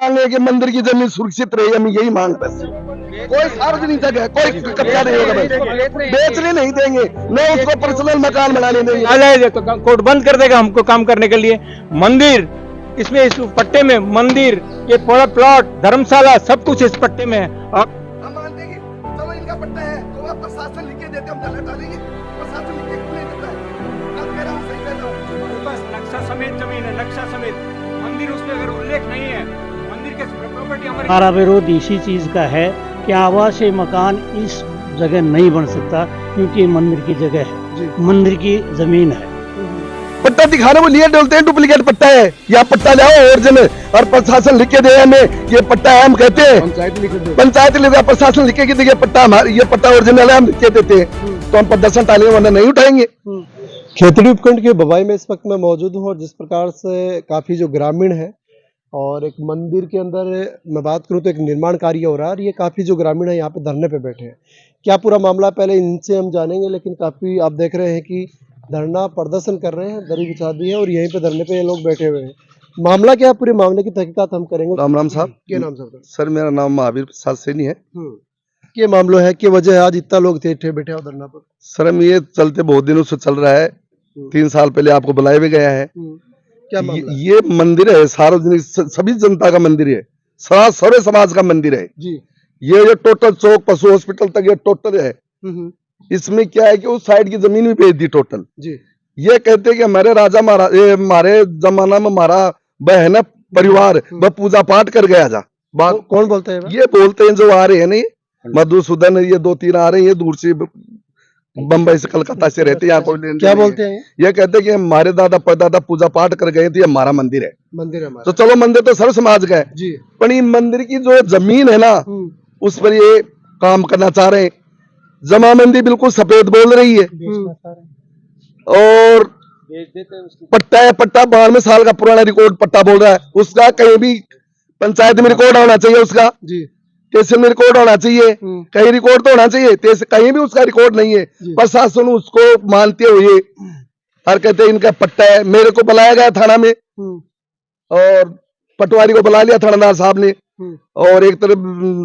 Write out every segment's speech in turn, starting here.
मांग है कि मंदिर की जमीन सुरक्षित रहे, हम यही मांग बस। कोई सार्वजनिक जगह कोई कब्जा नहीं होगा, बेचने नहीं देंगे, न उसको पर्सनल मकान बनाने देंगे। आ जाए तो कोर्ट बंद कर देगा हमको काम करने के लिए। मंदिर इसमें, इस पट्टे में मंदिर, ये पूरा प्लॉट, धर्मशाला, सब कुछ इस पट्टे में है। हम मानते हैं कि चलो इनका पट्टा है तो वह प्रशासन लिख के देते, हम धरना डालेंगे, प्रशासन लिख के नहीं देता है। आप कह रहा हूँ, सही कह रहा हूँ। बस नक्शा समेत जमीन है, नक्शा समेत मंदिर, उसमें अगर उल्लेख नहीं है मंदिर के प्रॉपर्टी हमारा विरोध इसी चीज का है कि आवासीय मकान इस जगह नहीं बन सकता, क्योंकि मंदिर की जगह है, मंदिर की जमीन है। पट्टा दिखाने को लिए डलते हैं, डुप्लीकेट पट्टा है, या पट्टा लाओ ओरिजिनल, और प्रशासन लिख के दे हमें ये पट्टा है, हम कहते हैं पंचायत लिख दे, प्रशासन लिख के देखिए पट्टा हमारा, ये पट्टा ओरिजिनल है, हम लिख के देते हैं, तो हम प्रदर्शन टालेंगे वरना नहीं उठाएंगे। खेतड़ी उपखंड के बवाई में इस वक्त मैं मौजूद हूँ, और जिस प्रकार से काफी जो ग्रामीण है और एक मंदिर के अंदर मैं बात करूँ तो एक निर्माण कार्य हो रहा है, और ये काफी जो ग्रामीण है यहाँ पे धरने पे बैठे हैं। क्या पूरा मामला पहले इनसे हम जानेंगे, लेकिन काफी आप देख रहे हैं कि धरना प्रदर्शन कर रहे हैं, दरी बिछा दी है और यहीं पे धरने पे ये लोग बैठे हुए हैं। मामला क्या है, पूरे मामले की तहकीकात हम करेंगे। राम राम साहब। क्या नाम साहब? सर मेरा नाम महावीर प्रसाद सैनी है। क्या मामला है, क्या वजह है आज इतना लोग थे बैठे हो धरना पर? सर हम ये चलते बहुत दिनों से चल रहा है, 3 साल पहले आपको बुलाया भी गया है। क्या मामला? ये मंदिर है सार्वजनिक, सभी जनता का मंदिर है, सर्व समाज का मंदिर है जी। ये जो टोटल चौक पशु हॉस्पिटल तक ये टोटल है। इसमें क्या है कि उस साइड की जमीन भी बेच दी टोटल जी। ये कहते हैं कि हमारे राजा महाराज, हमारे जमाना में हमारा बहन परिवार वह पूजा पाठ कर गया जा। बात कौन बोलते हैं? ये बोलते हैं जो आ रहे हैं नहीं, मधुसूदन, ये 2-3 आ रहे हैं, ये दूर से बम्बई से कलकत्ता से रहते हैं, यहाँ कोई लेने क्या बोलते हैं? ये कहते हैं कि हमारे दादा परदादा पूजा पाठ कर गए थे, हमारा मंदिर है। मंदिर है हमारा। तो चलो मंदिर तो सर्व समाज का है जी। पर ये मंदिर की जो जमीन है ना, उस पर ये काम करना चाह रहे हैं। जमाबंदी बिल्कुल सफेद बोल रही है, और पट्टा है, पट्टा 92 साल का पुराना रिकॉर्ड पट्टा बोल रहा है। उसका कहीं भी पंचायत में रिकॉर्ड होना चाहिए, उसका जी। तहसील में रिकॉर्ड होना चाहिए, कहीं रिकॉर्ड तो होना चाहिए, कहीं भी उसका रिकॉर्ड नहीं है। प्रशासन उसको मानते हुए और कहते हैं इनका पट्टा है। मेरे को बुलाया गया थाना में, और पटवारी को बुला लिया थानादार साहब ने, और एक तरफ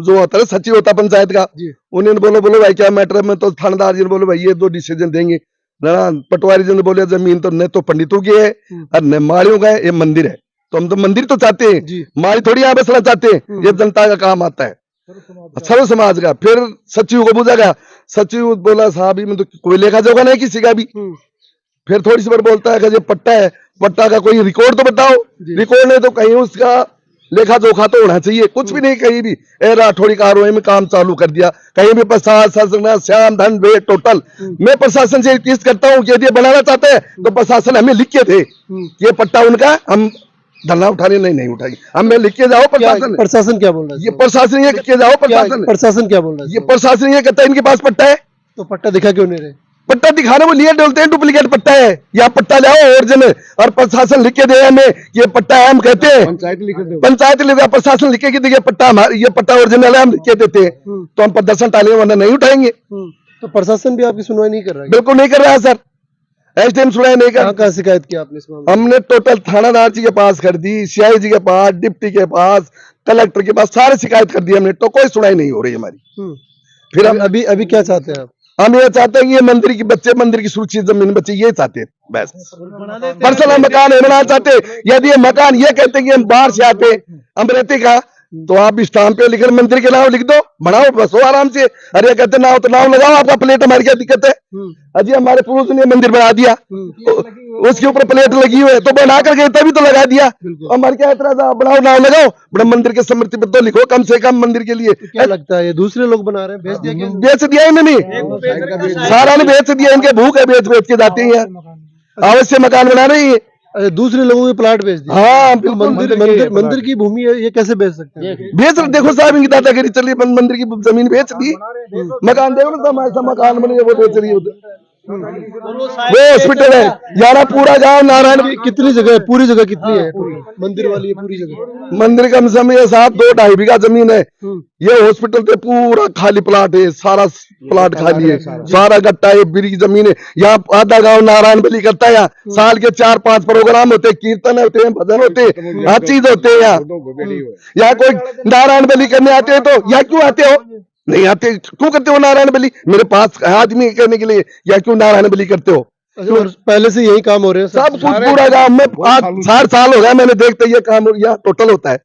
जो होता है सचिव होता पंचायत का, उन्होंने बोलो भाई क्या मैटर है, मैं तो थानेदार जी ने बोलो भाई ये 2 डिसीजन देंगे ना। पटवारी जी ने बोले जमीन तो न तो पंडितों की है और न माड़ियों का है, ये मंदिर है, तो हम तो मंदिर तो चाहते हैं, माड़ी थोड़ी यहाँ बसना चाहते हैं, ये जनता का काम आता है, सर्व समाज का। फिर सचिव को पूछा गया, सचिव बोला साहब में तो कोई लेखा जोखा नहीं किसी का भी। फिर थोड़ी सी बार बोलता है कि ये पट्टा है, पट्टा का कोई रिकॉर्ड तो बताओ, रिकॉर्ड नहीं तो कहीं उसका लेखा जोखा तो होना चाहिए, कुछ भी नहीं, कहीं भी राठौड़ी कार्रवाई में काम चालू कर दिया, कहीं भी प्रशासन श्याम धन वे टोटल। मैं प्रशासन से रिक्वेस्ट करता हूँ कि यदि बनाना चाहते हैं तो प्रशासन हमें लिख के थे ये पट्टा उनका, हम धरना उठाने नहीं उठाएंगे, हमें लिख के जाओ। प्रशासन क्या बोल रहा है? ये प्रशासन ये लिख के जाओ, प्रशासन क्या बोल रहा है? ये प्रशासन ये कहता है इनके पास पट्टा है, तो पट्टा दिखा क्यों नहीं रहे? पट्टा दिखाने को लिए डलते हैं, डुप्लीकेट पट्टा है, या पट्टा लाओ ओरिजिनल, और प्रशासन लिख के दे हमें ये पट्टा है, हम कहते हैं पंचायत लिख दे, प्रशासन लिख के देखिए पट्टा हमारा, ये पट्टा ओरिजिनल है, हम लिख के देते हैं, तो हम प्रदर्शन टालेंगे वरना नहीं उठाएंगे। तो प्रशासन भी आपकी सुनवाई नहीं कर रहा है? बिल्कुल नहीं कर रहा है सर, एसडीएम सुनवाई नहीं कर। कहाँ शिकायत की आपने इस मामले? हमने टोटल थानादार जी के पास कर दी, सीआई जी के पास, डिप्टी के पास, कलेक्टर के पास, सारे शिकायत कर दी हमने, तो कोई सुनवाई नहीं हो रही हमारी। फिर हम अभी क्या चाहते हैं आप? हम ये चाहते हैं कि ये मंदिर की बच्चे, मंदिर की सुरक्षित जमीन बच्चे, ये चाहते हैं बस। पर्सनल मकान है बनाना चाहते, यदि ये मकान ये कहते हैं कि हम बाहर से आते हम रहते का, तो आप स्टाम्प पे लिखकर मंदिर के नाम लिख दो, बनाओ बस हो आराम से। अरे कहते नाम तो नाम लगाओ, आपका प्लेट, हमारी क्या दिक्कत है? अजी हमारे पूर्वज ने मंदिर बना दिया, उसके ऊपर प्लेट लगी हुई है, तो बना कर गए तभी तो लगा दिया, हमारे क्या एतराज? आप बनाओ, नाम लगाओ, बड़ा मंदिर के समृद्धि पर तो लिखो कम से कम मंदिर के लिए। क्या लगता है ये दूसरे लोग बना रहे हैं? बेच दिया इन्होंने, सारा ने बेच दिया, इनके भूख है, बेच के जाते हैं, अवश्य मकान बना रही है, दूसरे लोगों के प्लाट बेच दिए। हाँ तो मंदिर की भूमि है, ये कैसे बेच सकते हैं? बेच देखो साहब इनकी दादागिरी चलिए, मंदिर की जमीन बेच दी, मकान देखो ना, ऐसा मकान बने वो बेच रही है। वो हॉस्पिटल है। यारा पूरा गांव नारायण कितनी जगह है? पूरी जगह कितनी है? मंदिर वाली है पूरी जगह? मंदिर कम से कम ये 2-2.5 बीघा जमीन है। ये हॉस्पिटल पे पूरा खाली प्लाट है, सारा प्लाट खाली है, सारा गट्टा है, बिरी जमीन है। यहाँ आधा गांव नारायण बलि करता है। यहाँ साल के 4-5 प्रोग्राम होते हैं, कीर्तन होते हैं, भजन होते हैं, हर चीज होते हैं। यहाँ कोई नारायण बलि करने आते हैं तो यहाँ क्यों आते हो? नहीं आते। क्यों करते हो नारायण बलि? मेरे पास आदमी करने के लिए, या क्यों नारायण बलि करते हो? पहले से यही काम हो रहे हैं सब कुछ पूरा गांव में 60 साल हो गया मैंने देखते ये काम यहाँ टोटल होता है।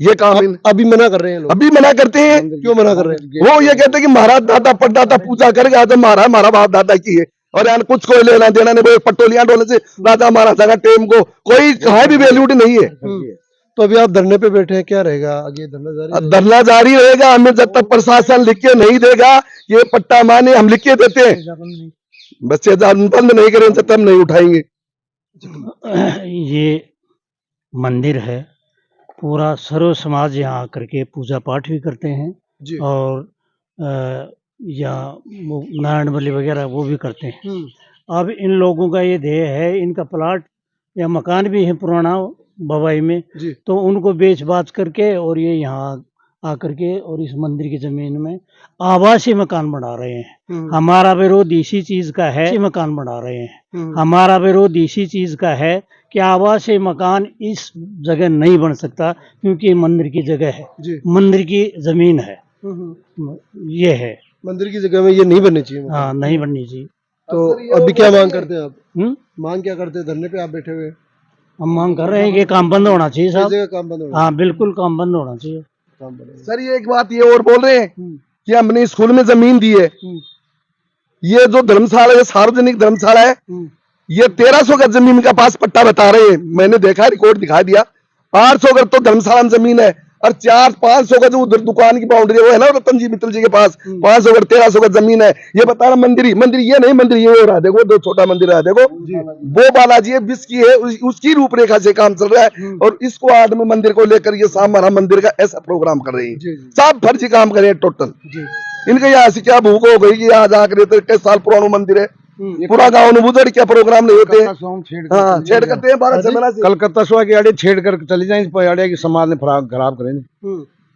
ये काम अभी मना कर रहे हैं लोग। अभी मना करते हैं। क्यों मना कर रहे हैं? वो ये कहते हैं कि महाराज दादा परदादा पूजा करके आज हमारा बाप दादा की है, और यार कुछ कोई लेना देना नहीं। वो पटोलियां डोले से राजा महाराजा का टेम को कोई कहीं भी वैल्यू नहीं है। तो अभी आप धरने पे बैठे हैं, क्या रहेगा आगे? धरना जारी? धरना जारी रहेगा। हमें जब तक प्रशासन लिख के नहीं देगा ये पट्टा माने, हम लिख के देते हैं, बच्चे बंद नहीं करें जब तक हम नहीं उठाएंगे। ये मंदिर है, पूरा सर्व समाज यहाँ आकर के पूजा पाठ भी करते हैं जी। और या नारायण बलि वगैरह वो भी करते हैं। अब इन लोगों का ये ध्येय है, इनका प्लाट या मकान भी है पुराना बवाई में, जी। तो उनको बेच बाच करके और ये यहाँ आकर के और इस मंदिर की जमीन में आवासीय मकान बना रहे हैं। हमारा विरोध इसी चीज का है, मकान बना रहे हैं। हमारा विरोध इसी चीज का है कि आवासीय मकान इस जगह नहीं बन सकता, क्योंकि मंदिर की जगह है, मंदिर की जमीन है, ये है। मंदिर की जगह में ये नहीं बननी चाहिए। हाँ, नहीं बननी चाहिए। तो अभी क्या मांग करते हैं आप? मांग क्या करते हैं? धरने पे आप बैठे हुए? हम मांग कर रहे हैं कि काम बंद होना चाहिए साहब। काम बंद होना? हाँ, बिल्कुल काम बंद होना चाहिए। सर ये एक बात ये और बोल रहे हैं कि हमने स्कूल में जमीन दी है। ये जो धर्मशाला है, सार्वजनिक धर्मशाला है, ये 1300 गज जमीन का पास पट्टा बता रहे हैं। मैंने देखा, रिकॉर्ड दिखा दिया। 800 गज तो धर्मशाला में जमीन है, और 400-500 गज उधर दुकान की बाउंड्री वो है ना रतन जी मित्तल जी के पास, 500 गज 1300 गज जमीन है। ये बता रहा मंदिर ये नहीं, मंदिर ये हो रहा है, देखो दो छोटा मंदिर है, देखो वो बालाजी है, बिस की है, उसकी रूपरेखा से काम चल रहा है। और इसको आज में मंदिर को लेकर ये हमारा मंदिर का ऐसा प्रोग्राम कर रही है। सब फर्जी काम कर रहे हैं टोटल। इनके यहाँ से क्या भूख हो गई कि आज आकर कई साल पुराना मंदिर है, पूरा गाँव में बुजुर्ग क्या प्रोग्राम नहीं होते हैं। हाँ, छेड़ करते हैं 12 से कलकत्ता सुहा की आड़े छेड़ कर चले जाए, आड़े की समाज ने खराब करेंगे।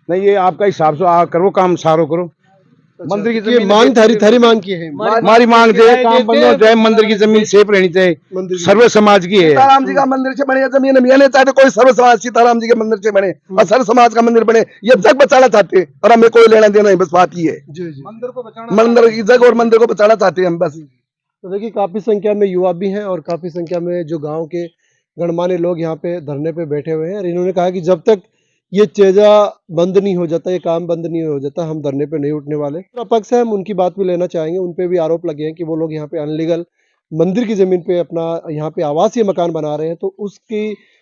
नहीं, ये आपका हिसाब से करो, काम सारो करो। मंदिर की जमीन मांग थारी मांग की है। हमारी मांग जो है काम बंद हो जाए, मंदिर की जमीन सेफ रहनी चाहिए, सर्व समाज की है। सीताराम जी का मंदिर से बने जमीन हम चाहते, कोई सर्व समाज सीताराम जी के मंदिर से बने और सर्व समाज का मंदिर बने, ये जग बचाना चाहते हैं और हमें कोई लेना देना नहीं, बस बात ही है। मंदिर को बचाना, मंदिर की जग और मंदिर को बचाना चाहते हैं हम बस। तो देखिए काफी संख्या में युवा भी हैं और काफी संख्या में जो गांव के गणमान्य लोग यहाँ पे धरने पे बैठे हुए हैं, और इन्होंने कहा कि जब तक ये चेजा बंद नहीं हो जाता, ये काम बंद नहीं हो जाता, हम धरने पे नहीं उठने वाले। तो पक्ष है, हम उनकी बात भी लेना चाहेंगे। उन पे भी आरोप लगे हैं कि वो लोग यहाँ पे अनलीगल मंदिर की जमीन पे अपना यहाँ पे आवासीय मकान बना रहे हैं, तो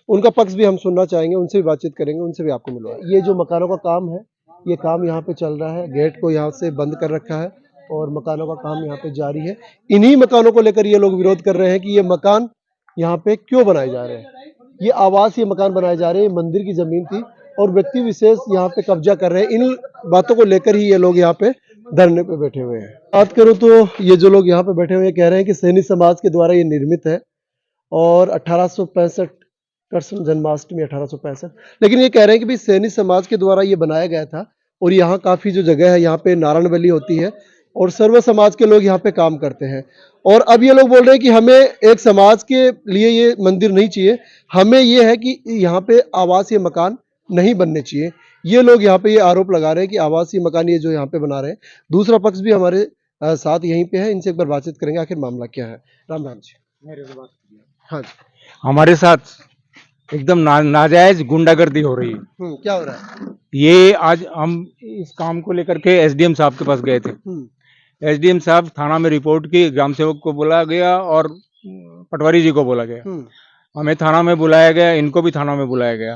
उनका पक्ष भी हम सुनना चाहेंगे, उनसे भी बातचीत करेंगे, उनसे भी आपको मिलवाएंगे। ये जो मकानों का काम है, ये काम यहाँ पे चल रहा है, गेट को यहाँ से बंद कर रखा है और मकानों का काम यहाँ पे जारी है। इन्हीं मकानों को लेकर ये लोग विरोध कर रहे हैं कि ये मकान यहाँ पे क्यों बनाए जा रहे हैं। ये आवासीय मकान बनाए जा रहे हैं, मंदिर की जमीन थी और व्यक्ति विशेष यहाँ पे कब्जा कर रहे हैं। इन बातों को लेकर ही ये लोग यहाँ पे धरने पे बैठे हुए हैं। बात करूँ तो ये जो लोग यहाँ पे बैठे हुए हैं कह रहे हैं कि सैनी समाज के द्वारा ये निर्मित है और 1865 कृष्ण जन्माष्टमी 1865, लेकिन ये कह रहे हैं कि भाई सैनी समाज के द्वारा ये बनाया गया था और यहाँ काफी जो जगह है, यहाँ पे नारायण बलि होती है और सर्व समाज के लोग यहाँ पे काम करते हैं। और अब ये लोग बोल रहे हैं कि हमें एक समाज के लिए ये मंदिर नहीं चाहिए, हमें ये है कि यहाँ पे आवासीय मकान नहीं बनने चाहिए। ये लोग यहाँ पे ये आरोप लगा रहे हैं कि आवासीय मकान ये जो यहाँ पे बना रहे हैं। दूसरा पक्ष भी हमारे साथ यहीं पे है, इनसे एक बार बातचीत करेंगे आखिर मामला क्या है। राम राम जी। हाँ जी। हमारे साथ एकदम नाजायज गुंडागर्दी हो रही है। क्या हो रहा है? ये आज हम इस काम को लेकर के एसडीएम साहब के पास गए थे। एसडीएम साहब थाना में रिपोर्ट की, ग्राम सेवक को बुलाया गया और पटवारी जी को बोला गया, हमें थाना में बुलाया गया, इनको भी थाना में बुलाया गया,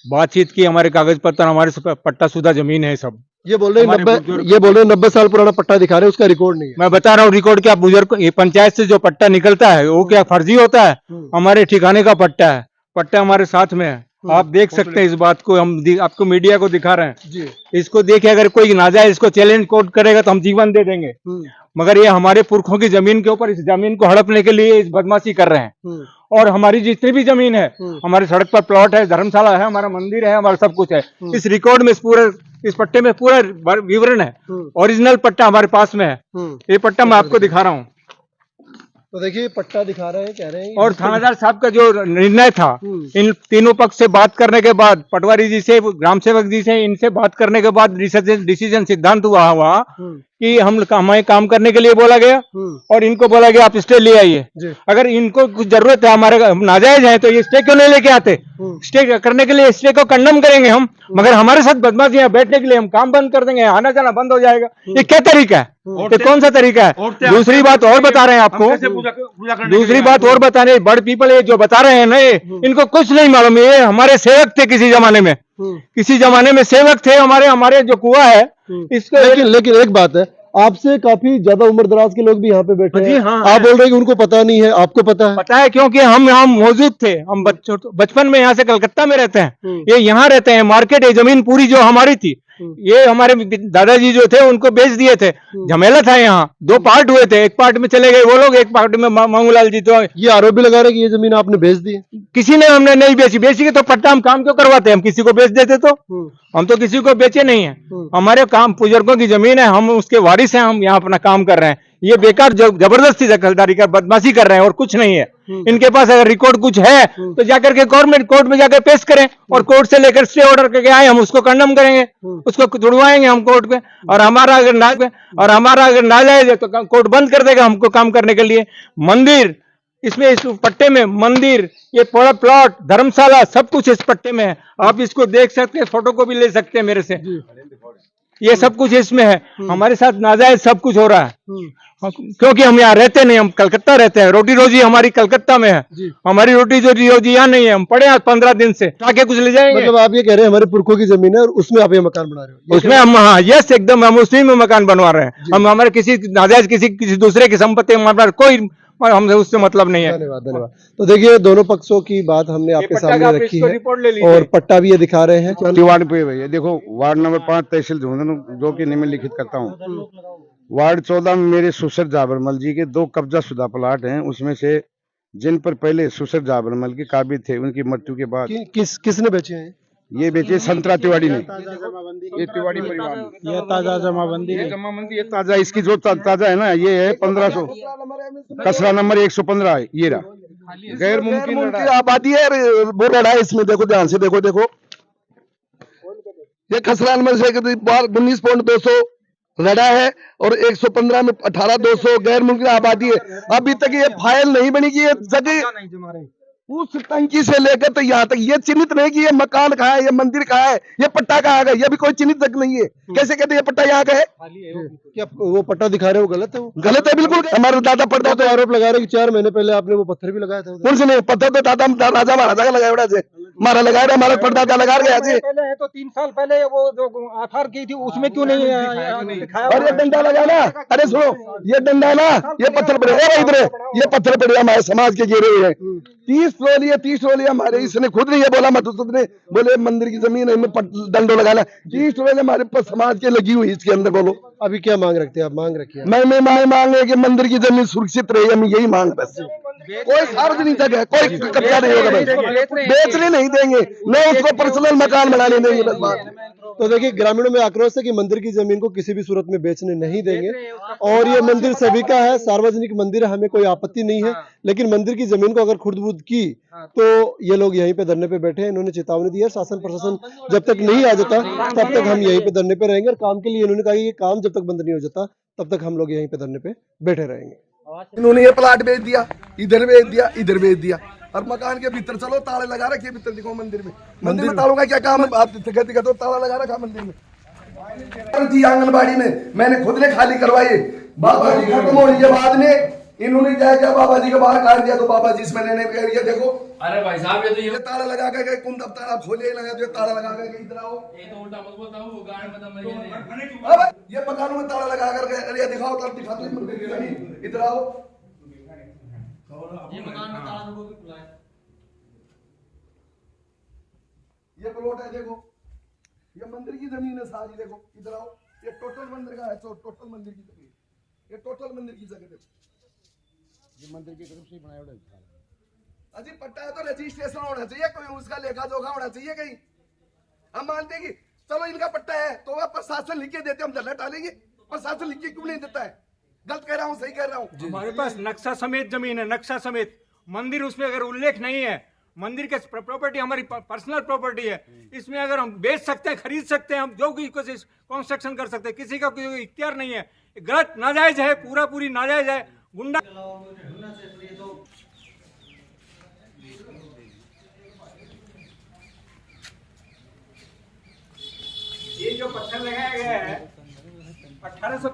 बातचीत की, हमारे कागज पत्र, हमारे पट्टा शुदा जमीन है सब। ये बोल रहे हैं 90 साल पुराना पट्टा दिखा रहे हैं, उसका रिकॉर्ड नहीं है। मैं बता रहा हूँ रिकॉर्ड क्या, बुजुर्ग ये पंचायत से जो पट्टा निकलता है वो क्या फर्जी होता है? हमारे ठिकाने का पट्टा है, पट्टा हमारे साथ में है, आप देख सकते हैं इस बात को, हम आपको मीडिया को दिखा रहे हैं जी। इसको देखिए, अगर कोई नाजायज इसको चैलेंज कोर्ट करेगा तो हम जीवन दे देंगे, मगर ये हमारे पुरखों की जमीन के ऊपर इस जमीन को हड़पने के लिए इस बदमाशी कर रहे हैं। और हमारी जितनी भी जमीन है, हमारी सड़क पर प्लॉट है, धर्मशाला है, हमारा मंदिर है, हमारा सब कुछ है। इस रिकॉर्ड में इस पट्टे में पूरा विवरण है, ओरिजिनल पट्टा हमारे पास में है। ये पट्टा मैं आपको दिखा रहा हूँ। तो देखिए पट्टा दिखा रहे हैं, कह रहे हैं और थानादार साहब का जो निर्णय था, इन तीनों पक्ष से बात करने के बाद, पटवारी जी से, ग्राम सेवक जी से, इनसे बात करने के बाद डिसीजन सिद्धांत हुआ कि हमें काम करने के लिए बोला गया और इनको बोला गया आप स्टे ले आइए। अगर इनको कुछ जरूरत है, हमारे नाजायज है, तो ये स्टे क्यों नहीं लेके आते? स्टे करने के लिए स्टे को कंडम करेंगे हम, मगर हमारे साथ बदमाशी है, बैठने के लिए हम काम बंद कर देंगे, आना जाना बंद हो जाएगा। ये क्या तरीका है? ये कौन सा तरीका है? दूसरी बात और बता रहे हैं आपको, दूसरी बात और बता रहे, बड़ पीपल ये जो बता रहे हैं ना, ये इनको कुछ नहीं मालूम। ये हमारे सेवक थे किसी जमाने में, किसी जमाने में सेवक थे हमारे जो कुआं है इसके। लेकिन एक बात है, आपसे काफी ज्यादा उम्र दराज के लोग भी यहाँ पे बैठे हैं। हाँ, आप बोल रहे हैं कि उनको पता नहीं है, आपको पता है? पता है, क्योंकि हम यहाँ मौजूद थे। हम बचपन में यहाँ से कलकत्ता में रहते हैं, ये यहाँ रहते हैं। मार्केट है, जमीन पूरी जो हमारी थी, ये हमारे दादाजी जो थे उनको बेच दिए थे। झमेला था यहाँ, 2 पार्ट हुए थे, एक पार्ट में चले गए वो लोग, एक पार्ट में मांगूलाल जी। तो ये आरोप भी लगा रहे कि ये जमीन आपने बेच दी है। किसी ने, हमने नहीं बेची। बेची तो पट्टा हम काम क्यों करवाते? हम किसी को बेच देते तो। हम तो किसी को बेचे नहीं है, हमारे काम बुजुर्गों की जमीन है, हम उसके वारिस हैं, हम यहाँ अपना काम कर रहे हैं। ये बेकार जबरदस्ती दखलदारी कर, बदमाशी कर रहे हैं और कुछ नहीं है। इनके पास अगर रिकॉर्ड कुछ है तो जाकर के गवर्नमेंट कोर्ट में जाकर पेश करें, और कोर्ट से लेकर स्टे ऑर्डर करके आए, हम उसको कंडम करेंगे, उसको जुड़वाएंगे हम कोर्ट पे। और हमारा अगर नाजायज है तो कोर्ट बंद कर देगा हमको काम करने के लिए। मंदिर इसमें, इस पट्टे में मंदिर, ये पूरा प्लॉट, धर्मशाला, सब कुछ इस पट्टे में है। आप इसको देख सकते हैं, फोटो को भी ले सकते हैं मेरे से। ये सब कुछ इसमें है। हमारे साथ नाजायज सब कुछ हो रहा है, क्योंकि हम यहाँ रहते नहीं, हम कलकत्ता रहते हैं। रोटी रोजी हमारी कलकत्ता में है, हमारी रोटी रोजी यहाँ नहीं है। हम पड़े हैं 15 दिन से, ताकि कुछ ले जाएंगे। मतलब आप ये कह रहे हैं हमारे पुरखों की जमीन है और उसमें आप ये मकान बना रहे हो? उसमें हम, हाँ यस, एकदम, हम उसी में मकान बनवा रहे हैं। हम हमारे किसी नाजायज किसी दूसरे की संपत्ति, हमारा कोई, हमसे उससे मतलब नहीं है। धन्यवाद। तो देखिए दोनों पक्षों की बात हमने आपके सामने रखी है, रिपोर्ट ले लीजिए। और पट्टा भी ये दिखा रहे हैं। दीवान पे भैया देखो, वार्ड नंबर 5 तहसील झुंझुनू, जो कि निम्नलिखित करता हूँ। वार्ड 14 में मेरे सुसर जाबरमल जी के 2 कब्जा शुदा प्लाट हैं, उसमें से जिन पर पहले सुसर जाबरमल के काबिज थे, उनकी मृत्यु के बाद किसने बेचे हैं? ये बेचे संतरा तिवाड़ी ने। ये तिवाड़ी परिवार ने। ये ताजा जमाबंदी ये जमाबंदी, ये ताजा, इसकी जो ताजा है ना, ये है 1500, खसरा नंबर 115 है। ये रहा गैर मुमकिन आबादी है, वो लड़ा है इसमें। देखो ध्यान से, देखो ये खसरा नंबर से 19.200 लड़ा है, और 115 में 18,200 गैर मुल्की आबादी है। अभी तक ये फाइल नहीं बनी कि ये जगह उस टंकी से लेकर तो यहाँ तक ये चिन्हित नहीं कि ये मकान कहाँ है, ये मंदिर कहाँ है, ये पट्टा कहाँ है, ये भी कोई चिन्हित तक नहीं है। कैसे कहते ये पट्टा यहाँ का है? क्या वो पट्टा दिखा रहे हो गलत है? वो गलत है बिल्कुल। हमारे दादा पड़ता तो आरोप लगा रहे कि 4 महीने पहले आपने वो पत्थर भी लगाया था उधर। कौन से नहीं पत्थर तो दादा राजा महाराजा का लगाया से हमारा लगाया, हमारा परदादा लगा गया जी। पहले है तो 3 साल पहले वो जो आथार की थी उसमें क्यों नहीं दिखाया? और ये डंडा लगा ना, अरे सुनो, ये डंडा ना, ये पत्थर पड़े इधर, ये पत्थर पड़े हमारे समाज के घेरे हुए हैं। 30 ट्रॉली हमारे, इसने खुद नहीं ये बोला, मधुसूदन ने बोले मंदिर की जमीन है, डंडो लगाना। 30 ट्रॉली हमारे समाज के लगी हुई इसके अंदर। बोलो अभी क्या मांग रखते हैं आप? मांग रखिए। मैं मांग है कि मंदिर की जमीन सुरक्षित रहे, हम यही मांग। बस कोई सार्वजनिक जगह कोई कब्जा नहीं होगा, बेचने नहीं देंगे, न उसको पर्सनल मकान बनाने देंगे। बस बात। तो देखिए ग्रामीणों में आक्रोश है कि मंदिर की जमीन को किसी भी सूरत में बेचने नहीं देंगे, और ये मंदिर सभी का है, सार्वजनिक मंदिर है, हमें कोई आपत्ति नहीं है। लेकिन मंदिर की जमीन को अगर खुर्द-बुर्द की तो ये लोग यहीं पे धरने पे बैठे हैं। इन्होंने चेतावनी दी है, शासन प्रशासन जब तक नहीं आ जाता तब तक हम यहीं पे धरने पे रहेंगे। और काम के लिए इन्होंने कहा कि काम जब तक बंद नहीं हो जाता तब तक हम लोग यहीं पे धरने पे बैठे रहेंगे। इन्होंने ये प्लाट बेच दिया, इधर बेच दिया, इधर बेच दिया, और मकान के भीतर चलो ताले लगा रखे। भीतर देखो मंदिर में तालों का क्या काम है? आप तो ताला लगा रखा मंदिर में। आंगनबाड़ी में मैंने खुद ने खाली करवाई। बाबा जी खत्म होने के बाद में इन्होंने क्या किया, बाबा जी को बाहर काट दिया। तो बाबा जी इसमें लेने कह दिया, देखो अरे भाई साहब ये ताला लगा के कुंदब ताला खोले लगा, तो ताला लगा के इधर आओ। ये तो उल्टा मत बोलता हूँ, गाड़ी में तो अब ये मकानों में ताला लगा करके, अरे दिखाओ तब दिखा दो मंदिर की जमीन, इधर आओ। ये मकान में ताला ये प्लॉट है, देखो ये मंदिर की जमीन है सारी, देखो इधर आओ, ये टोटल मंदिर का है, टोटल मंदिर की जमीन, ये टोटल मंदिर की जगह देखो, ये मंदिर की तरफ से बनाया हुआ है। अजी पट्टा है तो रजिस्ट्रेशन होना चाहिए, कोई उसका लेखा जोखा होना चाहिए कहीं। हम मानते हैं कि चलो इनका पट्टा है तो वह प्रशासन लिख के देते, हम धरना डालेंगे, प्रशासन लिख के क्यों नहीं देता है? गलत कह रहा हूँ सही कह रहा हूँ? हमारे पास नक्शा समेत जमीन है, नक्शा समेत। मंदिर उसमें अगर उल्लेख नहीं है, मंदिर के प्रॉपर्टी हमारी पर्सनल प्रॉपर्टी है, इसमें अगर हम बेच सकते हैं, खरीद सकते हैं, हम जो भी कोशिश कंस्ट्रक्शन कर सकते हैं, किसी का कोई इख्तियार नहीं है। गलत नाजायज है, पूरा पूरी नाजायज है, गुंडा। ये जो पत्थर लगाया गया है 1800